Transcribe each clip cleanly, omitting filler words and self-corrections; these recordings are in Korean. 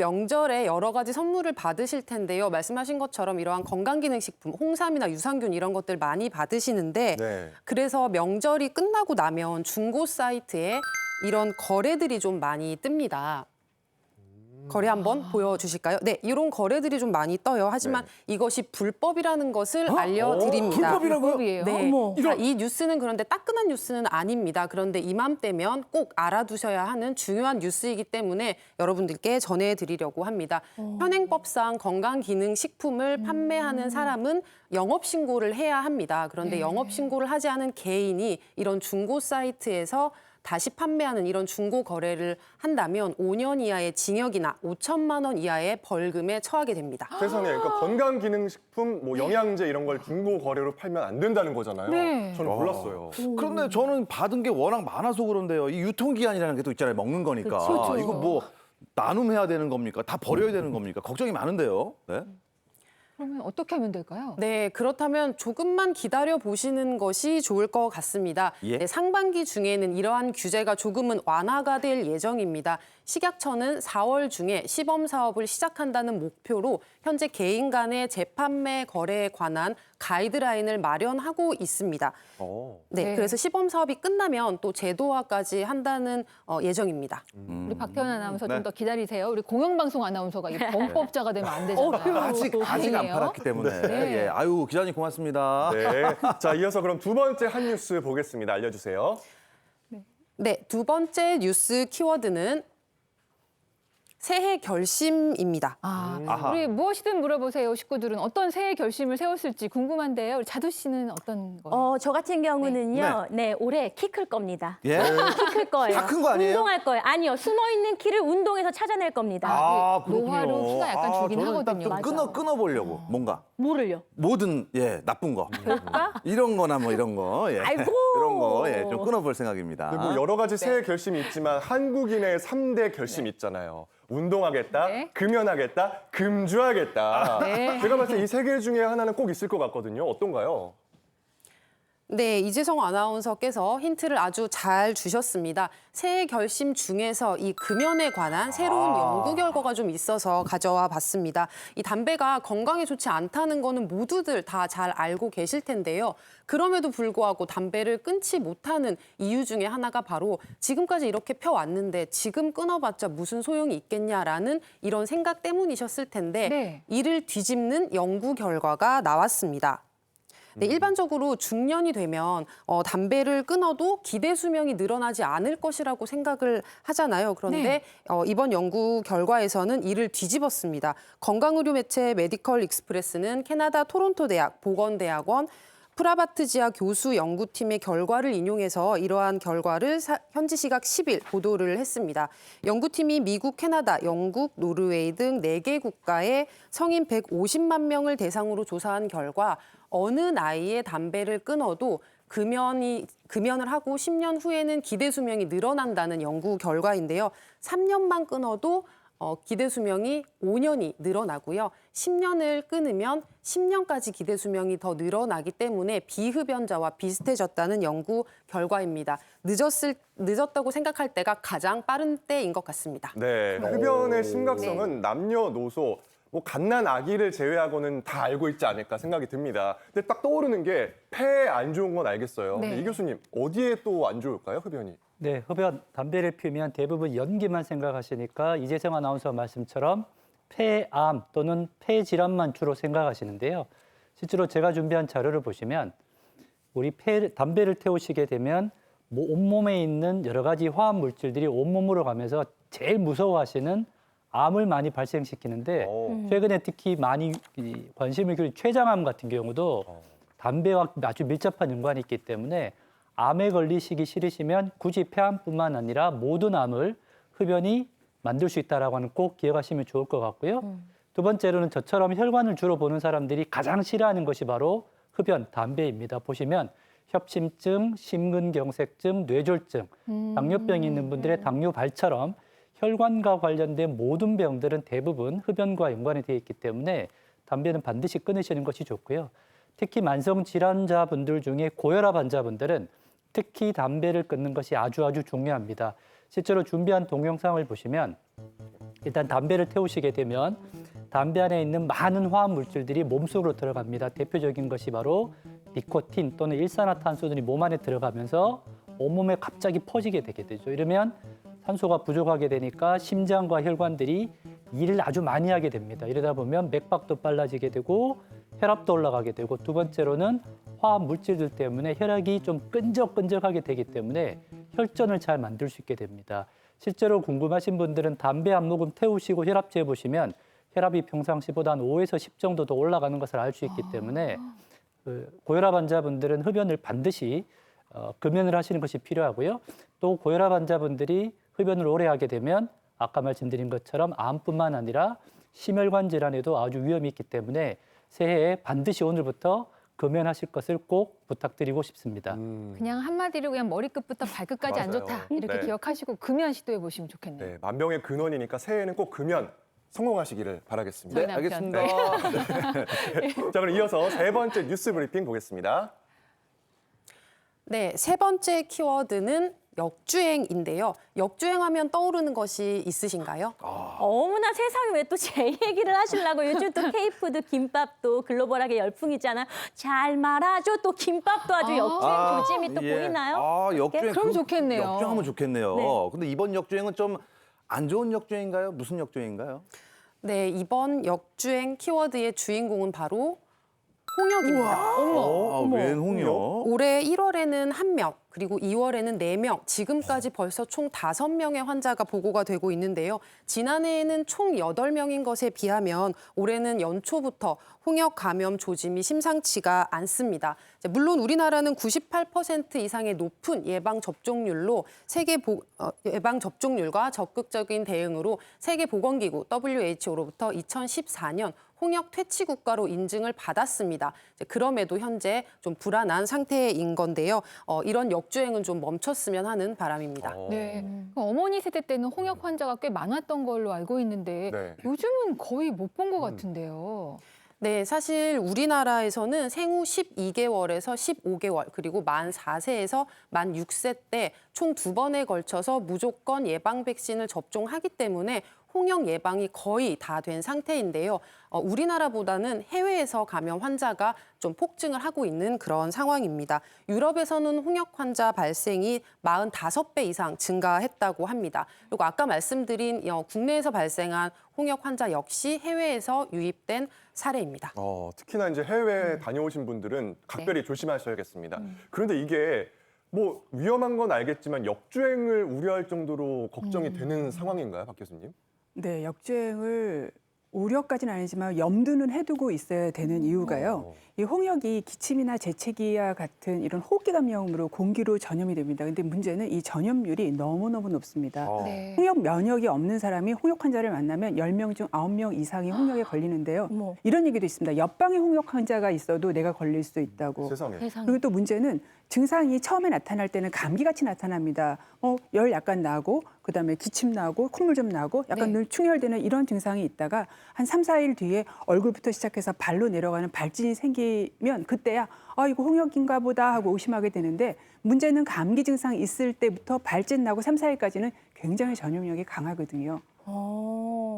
명절에 여러 가지 선물을 받으실 텐데요. 말씀하신 것처럼 이러한 건강기능식품, 홍삼이나 유산균 이런 것들 많이 받으시는데 네. 그래서 명절이 끝나고 나면 중고 사이트에 이런 거래들이 좀 많이 뜹니다. 거래 한번 보여주실까요? 네, 이런 거래들이 좀 많이 떠요. 하지만 이것이 불법이라는 것을 알려드립니다. 불법이라고요? 불법이에요? 네, 어머. 자, 이 뉴스는 그런데 따끈한 뉴스는 아닙니다. 그런데 이맘때면 꼭 알아두셔야 하는 중요한 뉴스이기 때문에 여러분들께 전해드리려고 합니다. 현행법상 건강기능식품을 판매하는 사람은 영업신고를 해야 합니다. 그런데 영업신고를 하지 않은 개인이 이런 중고 사이트에서 다시 판매하는 이런 중고 거래를 한다면 5년 이하의 징역이나 5천만 원 이하의 벌금에 처하게 됩니다. 세상에, 그러니까 건강기능식품, 뭐 영양제 이런 걸 중고 거래로 팔면 안 된다는 거잖아요. 네. 저는 몰랐어요. 그런데 저는 받은 게 워낙 많아서 그런데요. 이 유통기한이라는 게 또 있잖아요. 먹는 거니까. 그렇죠. 이거 뭐 나눔해야 되는 겁니까? 다 버려야 되는 겁니까? 걱정이 많은데요. 네? 그러면 어떻게 하면 될까요? 네, 그렇다면 조금만 기다려 보시는 것이 좋을 것 같습니다. 예? 네, 상반기 중에는 이러한 규제가 조금은 완화가 될 예정입니다. 식약처는 4월 중에 시범 사업을 시작한다는 목표로 현재 개인 간의 재판매 거래에 관한 가이드라인을 마련하고 있습니다. 네, 네. 그래서 시범 사업이 끝나면 또 제도화까지 한다는 예정입니다. 우리 박태원 아나운서 네. 좀 더 기다리세요. 우리 공영방송 아나운서가 이 범법자가 되면 안 되잖아요. 아직 안 다행이에요. 팔았기 때문에. 네. 예. 아유, 기자님 고맙습니다. 네. 자, 이어서 그럼 두 번째 한 뉴스 보겠습니다. 알려주세요. 네, 두 번째 뉴스 키워드는 새해 결심입니다. 아하. 우리 무엇이든 물어보세요. 식구들은 어떤 새해 결심을 세웠을지 궁금한데요. 우리 자두 씨는 어떤 거예요? 저 같은 경우는요, 네, 올해 키 클 겁니다. 예? 키 클 거예요. 다 큰 거 아니에요? 운동할 거예요. 아니요, 숨어 있는 키를 운동해서 찾아낼 겁니다. 아, 그렇군요. 노화로 키가 약간 줄긴 저는 하거든요. 딱 좀 끊어보려고. 뭔가. 뭐를요? 모든, 나쁜 거. 이런 거나 뭐 이런 거. 예. 아이고. 이런 거, 좀 끊어볼 생각입니다. 뭐 여러 가지 새해 결심이 있지만 한국인의 3대 결심이 있잖아요. 운동하겠다, 네. 금연하겠다, 금주하겠다. 네. 제가 봤을 때 이 세 개 중에 하나는 꼭 있을 것 같거든요. 어떤가요? 네, 이재성 아나운서께서 힌트를 아주 잘 주셨습니다. 새해 결심 중에서 이 금연에 관한 새로운 연구 결과가 좀 있어서 가져와 봤습니다. 이 담배가 건강에 좋지 않다는 거는 모두들 다 잘 알고 계실 텐데요. 그럼에도 불구하고 담배를 끊지 못하는 이유 중에 하나가 바로 지금까지 이렇게 펴왔는데 지금 끊어봤자 무슨 소용이 있겠냐라는 이런 생각 때문이셨을 텐데 네. 이를 뒤집는 연구 결과가 나왔습니다. 네, 일반적으로 중년이 되면 담배를 끊어도 기대 수명이 늘어나지 않을 것이라고 생각을 하잖아요. 그런데 이번 연구 결과에서는 이를 뒤집었습니다. 건강의료 매체 메디컬 익스프레스는 캐나다 토론토 대학 보건대학원 프라바트지아 교수 연구팀의 결과를 인용해서 이러한 결과를 현지 시각 10일 보도를 했습니다. 연구팀이 미국, 캐나다, 영국, 노르웨이 등 4개 국가의 성인 150만 명을 대상으로 조사한 결과 어느 나이에 담배를 끊어도 금연을 하고 10년 후에는 기대 수명이 늘어난다는 연구 결과인데요. 3년만 끊어도 기대 수명이 5년이 늘어나고요. 10년을 끊으면 10년까지 기대 수명이 더 늘어나기 때문에 비흡연자와 비슷해졌다는 연구 결과입니다. 늦었다고 생각할 때가 가장 빠른 때인 것 같습니다. 네, 흡연의 심각성은 남녀노소, 뭐 갓난 아기를 제외하고는 다 알고 있지 않을까 생각이 듭니다. 근데 딱 떠오르는 게 폐에 안 좋은 건 알겠어요. 네. 근데 이 교수님, 어디에 또 안 좋을까요, 흡연이? 네, 흡연, 담배를 피우면 대부분 연기만 생각하시니까 이재성 아나운서 말씀처럼 폐암 또는 폐질환만 주로 생각하시는데요. 실제로 제가 준비한 자료를 보시면 우리 담배를 태우시게 되면 온몸에 있는 여러 가지 화학 물질들이 온몸으로 가면서 제일 무서워하시는 암을 많이 발생시키는데 최근에 특히 많이 관심을 기울인 췌장암 같은 경우도 담배와 아주 밀접한 연관이 있기 때문에 암에 걸리시기 싫으시면 굳이 폐암뿐만 아니라 모든 암을 흡연이 만들 수 있다는 거 꼭 기억하시면 좋을 것 같고요. 두 번째로는 저처럼 혈관을 주로 보는 사람들이 가장 싫어하는 것이 바로 흡연, 담배입니다. 보시면 협심증, 심근경색증, 뇌졸중, 당뇨병이 있는 분들의 당뇨발처럼 혈관과 관련된 모든 병들은 대부분 흡연과 연관이 되어 있기 때문에 담배는 반드시 끊으시는 것이 좋고요. 특히 만성 질환자분들 중에 고혈압 환자분들은 특히 담배를 끊는 것이 아주 중요합니다. 실제로 준비한 동영상을 보시면 일단 담배를 태우시게 되면 담배 안에 있는 많은 화학 물질들이 몸속으로 들어갑니다. 대표적인 것이 바로 니코틴 또는 일산화탄소들이 몸 안에 들어가면서 온몸에 갑자기 퍼지게 되게 되죠. 이러면 산소가 부족하게 되니까 심장과 혈관들이 일을 아주 많이 하게 됩니다. 이러다 보면 맥박도 빨라지게 되고 혈압도 올라가게 되고 두 번째로는 화학 물질들 때문에 혈액이 좀 끈적끈적하게 되기 때문에 혈전을 잘 만들 수 있게 됩니다. 실제로 궁금하신 분들은 담배 한 모금 태우시고 혈압 재보시면 혈압이 평상시보다 한 5에서 10 정도 더 올라가는 것을 알 수 있기 때문에 고혈압 환자분들은 흡연을 반드시 금연을 하시는 것이 필요하고요. 또 고혈압 환자분들이 흡연을 오래 하게 되면 아까 말씀드린 것처럼 암뿐만 아니라 심혈관 질환에도 아주 위험이 있기 때문에 새해에 반드시 오늘부터 금연하실 것을 꼭 부탁드리고 싶습니다. 그냥 한마디로 그냥 머리끝부터 발끝까지 안 맞아요. 좋다 이렇게 네. 기억하시고 금연 시도해 보시면 좋겠네요. 네, 만병의 근원이니까 새해에는 꼭 금연 성공하시기를 바라겠습니다. 네, 저희 남편. 알겠습니다. 자, 그럼 이어서 세 번째 뉴스 브리핑 보겠습니다. 네, 세 번째 키워드는 역주행인데요. 역주행하면 떠오르는 것이 있으신가요? 어머나 세상에 왜 또 제 얘기를 하시려고 요즘 또 K푸드 김밥도 글로벌하게 열풍이잖아. 잘 말아줘. 또 김밥도 아주 역주행 조짐이 또 예. 보이나요? 아, 역주행. 그럼 좋겠네요. 역주행하면 좋겠네요. 네. 근데 이번 역주행은 좀 안 좋은 역주행인가요? 무슨 역주행인가요? 네, 이번 역주행 키워드의 주인공은 바로 홍역입니다. 웬 홍역? 올해 1월에는 1명, 그리고 2월에는 4명, 지금까지 벌써 총 5명의 환자가 보고가 되고 있는데요. 지난해에는 총 8명인 것에 비하면 올해는 연초부터 홍역 감염 조짐이 심상치가 않습니다. 물론 우리나라는 98% 이상의 높은 예방 접종률로 예방 접종률과 적극적인 대응으로 세계보건기구 WHO로부터 2014년 홍역 퇴치 국가로 인증을 받았습니다. 그럼에도 현재 좀 불안한 상태인 건데요. 이런 역주행은 좀 멈췄으면 하는 바람입니다. 네. 어머니 세대 때는 홍역 환자가 꽤 많았던 걸로 알고 있는데 네. 요즘은 거의 못 본 것 같은데요. 네, 사실 우리나라에서는 생후 12개월에서 15개월, 그리고 만 4세에서 만 6세 때 총 2번에 걸쳐서 무조건 예방 백신을 접종하기 때문에 홍역 예방이 거의 다 된 상태인데요. 우리나라보다는 해외에서 감염 환자가 좀 폭증을 하고 있는 그런 상황입니다. 유럽에서는 홍역 환자 발생이 45배 이상 증가했다고 합니다. 그리고 아까 말씀드린 국내에서 발생한 홍역 환자 역시 해외에서 유입된 사례입니다. 특히나 이제 해외 다녀오신 분들은 각별히 조심하셔야겠습니다. 그런데 이게 뭐 위험한 건 알겠지만 역주행을 우려할 정도로 걱정이 되는 상황인가요, 박 교수님? 네, 역주행을 우려까지는 아니지만 염두는 해두고 있어야 되는 이유가요. 이 홍역이 기침이나 재채기와 같은 이런 호흡기 감염으로 공기로 전염이 됩니다. 근데 문제는 이 전염률이 너무너무 높습니다. 네. 홍역 면역이 없는 사람이 홍역 환자를 만나면 10명 중 9명 이상이 홍역에 걸리는데요. 어머. 이런 얘기도 있습니다. 옆방에 홍역 환자가 있어도 내가 걸릴 수 있다고. 세상에. 세상에. 그리고 또 문제는 증상이 처음에 나타날 때는 감기같이 나타납니다. 열 약간 나고 그다음에 기침 나고 콧물 좀 나고 약간 네. 눈 충혈되는 이런 증상이 있다가 한 3, 4일 뒤에 얼굴부터 시작해서 발로 내려가는 발진이 생기면 그때야 이거 홍역인가 보다 하고 의심하게 되는데 문제는 감기 증상 있을 때부터 발진 나고 3, 4일까지는 굉장히 전염력이 강하거든요.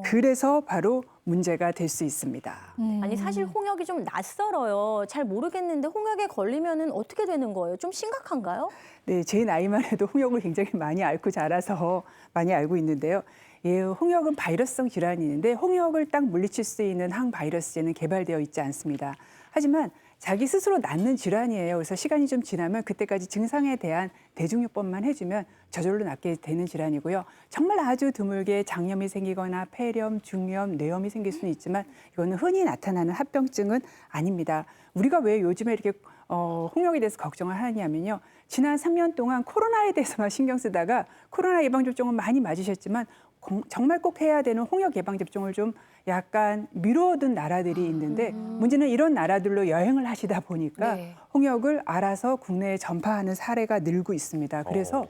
그래서 바로 문제가 될 수 있습니다. 아니 사실 홍역이 좀 낯설어요. 잘 모르겠는데 홍역에 걸리면은 어떻게 되는 거예요? 좀 심각한가요? 네, 제 나이만 해도 홍역을 굉장히 많이 앓고 자라서 많이 알고 있는데요. 예, 홍역은 바이러스성 질환이 있는데 홍역을 딱 물리칠 수 있는 항바이러스제는 개발되어 있지 않습니다. 하지만 자기 스스로 낫는 질환이에요. 그래서 시간이 좀 지나면 그때까지 증상에 대한 대중요법만 해주면 저절로 낫게 되는 질환이고요. 정말 아주 드물게 장염이 생기거나 폐렴, 중염, 뇌염이 생길 수는 있지만 이거는 흔히 나타나는 합병증은 아닙니다. 우리가 왜 요즘에 이렇게 홍역에 대해서 걱정을 하냐면요. 지난 3년 동안 코로나에 대해서만 신경 쓰다가 코로나 예방접종은 많이 맞으셨지만 정말 꼭 해야 되는 홍역 예방접종을 좀 약간 미뤄둔 나라들이 있는데 문제는 이런 나라들로 여행을 하시다 보니까 네. 홍역을 알아서 국내에 전파하는 사례가 늘고 있습니다. 그래서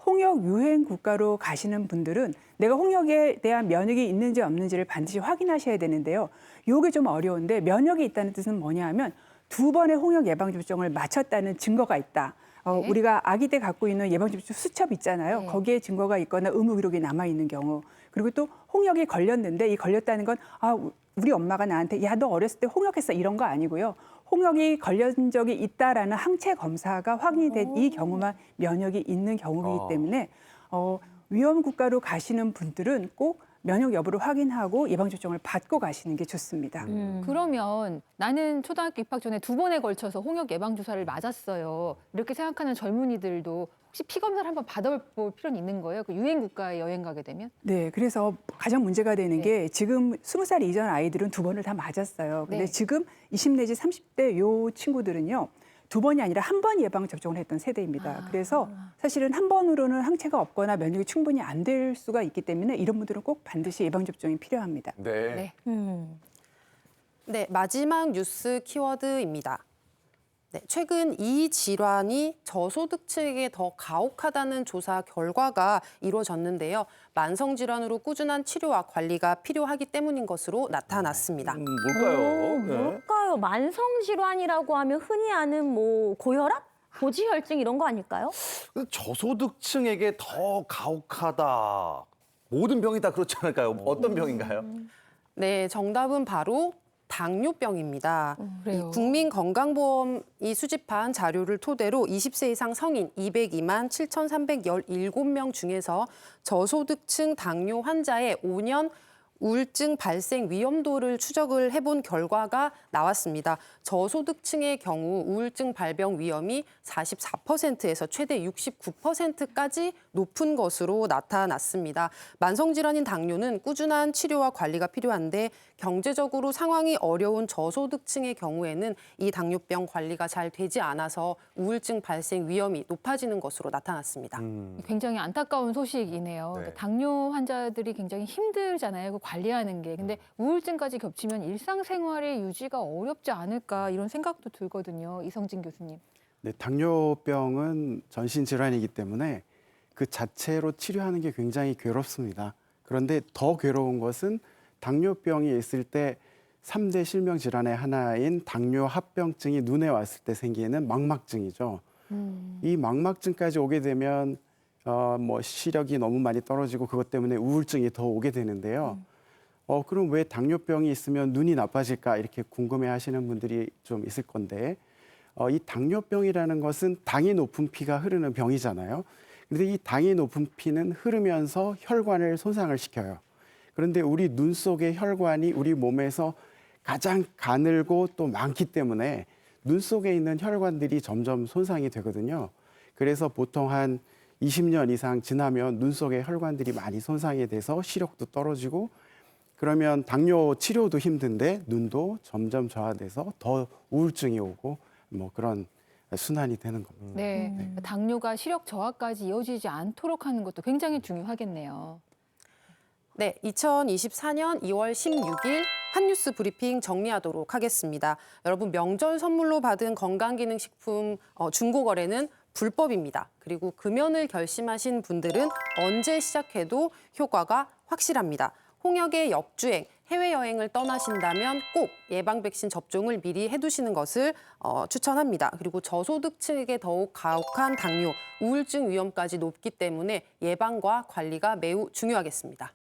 홍역 유행 국가로 가시는 분들은 내가 홍역에 대한 면역이 있는지 없는지를 반드시 확인하셔야 되는데요. 이게 좀 어려운데 면역이 있다는 뜻은 뭐냐 하면 2번의 홍역 예방접종을 마쳤다는 증거가 있다. 네. 우리가 아기 때 갖고 있는 예방접종 수첩 있잖아요. 네. 거기에 증거가 있거나 의무 기록이 남아 있는 경우, 그리고 또 홍역이 걸렸는데 이 걸렸다는 건 우리 엄마가 나한테 야 너 어렸을 때 홍역했어 이런 거 아니고요. 홍역이 걸린 적이 있다라는 항체 검사가 확인이 된 이 경우만 면역이 있는 경우이기 때문에 위험 국가로 가시는 분들은 꼭 면역 여부를 확인하고 예방접종을 받고 가시는 게 좋습니다. 그러면 나는 초등학교 입학 전에 2번에 걸쳐서 홍역 예방주사를 맞았어요. 이렇게 생각하는 젊은이들도 혹시 피검사를 한번 받아볼 필요는 있는 거예요? 그 유행 국가에 여행 가게 되면? 네, 그래서 가장 문제가 되는 네. 게 지금 20살 이전 아이들은 2번을 다 맞았어요. 근데 네. 지금 20 내지 30대 요 친구들은요. 2번이 아니라 1번 예방 접종을 했던 세대입니다. 그래서 사실은 1번으로는 항체가 없거나 면역이 충분히 안 될 수가 있기 때문에 이런 분들은 꼭 반드시 예방 접종이 필요합니다. 네. 네. 네, 마지막 뉴스 키워드입니다. 네, 최근 이 질환이 저소득층에게 더 가혹하다는 조사 결과가 이루어졌는데요. 만성 질환으로 꾸준한 치료와 관리가 필요하기 때문인 것으로 나타났습니다. 뭘까요? 네. 뭘까요? 만성 질환이라고 하면 흔히 아는 뭐 고혈압, 고지혈증 이런 거 아닐까요? 저소득층에게 더 가혹하다. 모든 병이 다 그렇지 않을까요? 어떤 병인가요? 네, 정답은 바로 당뇨병입니다. 그래요? 이 국민건강보험이 수집한 자료를 토대로 20세 이상 성인 202만 7,317명 중에서 저소득층 당뇨 환자의 5년 우울증 발생 위험도를 추적을 해본 결과가 나왔습니다. 저소득층의 경우 우울증 발병 위험이 44%에서 최대 69%까지 높은 것으로 나타났습니다. 만성질환인 당뇨는 꾸준한 치료와 관리가 필요한데 경제적으로 상황이 어려운 저소득층의 경우에는 이 당뇨병 관리가 잘 되지 않아서 우울증 발생 위험이 높아지는 것으로 나타났습니다. 굉장히 안타까운 소식이네요. 네. 그러니까 당뇨 환자들이 굉장히 힘들잖아요. 그 관리하는 게. 근데 우울증까지 겹치면 일상생활의 유지가 어렵지 않을까 이런 생각도 들거든요. 이성진 교수님. 네, 당뇨병은 전신 질환이기 때문에 그 자체로 치료하는 게 굉장히 괴롭습니다. 그런데 더 괴로운 것은 당뇨병이 있을 때 3대 실명 질환의 하나인 당뇨합병증이 눈에 왔을 때 생기는 망막증이죠. 이 망막증까지 오게 되면 뭐 시력이 너무 많이 떨어지고 그것 때문에 우울증이 더 오게 되는데요. 그럼 왜 당뇨병이 있으면 눈이 나빠질까 이렇게 궁금해하시는 분들이 좀 있을 건데 이 당뇨병이라는 것은 당이 높은 피가 흐르는 병이잖아요. 그런데 이 당이 높은 피는 흐르면서 혈관을 손상을 시켜요. 그런데 우리 눈 속의 혈관이 우리 몸에서 가장 가늘고 또 많기 때문에 눈 속에 있는 혈관들이 점점 손상이 되거든요. 그래서 보통 한 20년 이상 지나면 눈 속의 혈관들이 많이 손상이 돼서 시력도 떨어지고 그러면 당뇨 치료도 힘든데 눈도 점점 저하돼서 더 우울증이 오고 뭐 그런 순환이 되는 겁니다. 네. 당뇨가 시력 저하까지 이어지지 않도록 하는 것도 굉장히 중요하겠네요. 네, 2024년 2월 16일 핫뉴스 브리핑 정리하도록 하겠습니다. 여러분 명절 선물로 받은 건강기능식품 중고 거래는 불법입니다. 그리고 금연을 결심하신 분들은 언제 시작해도 효과가 확실합니다. 홍역의 역주행, 해외여행을 떠나신다면 꼭 예방 백신 접종을 미리 해두시는 것을 추천합니다. 그리고 저소득층에게 더욱 가혹한 당뇨, 우울증 위험까지 높기 때문에 예방과 관리가 매우 중요하겠습니다.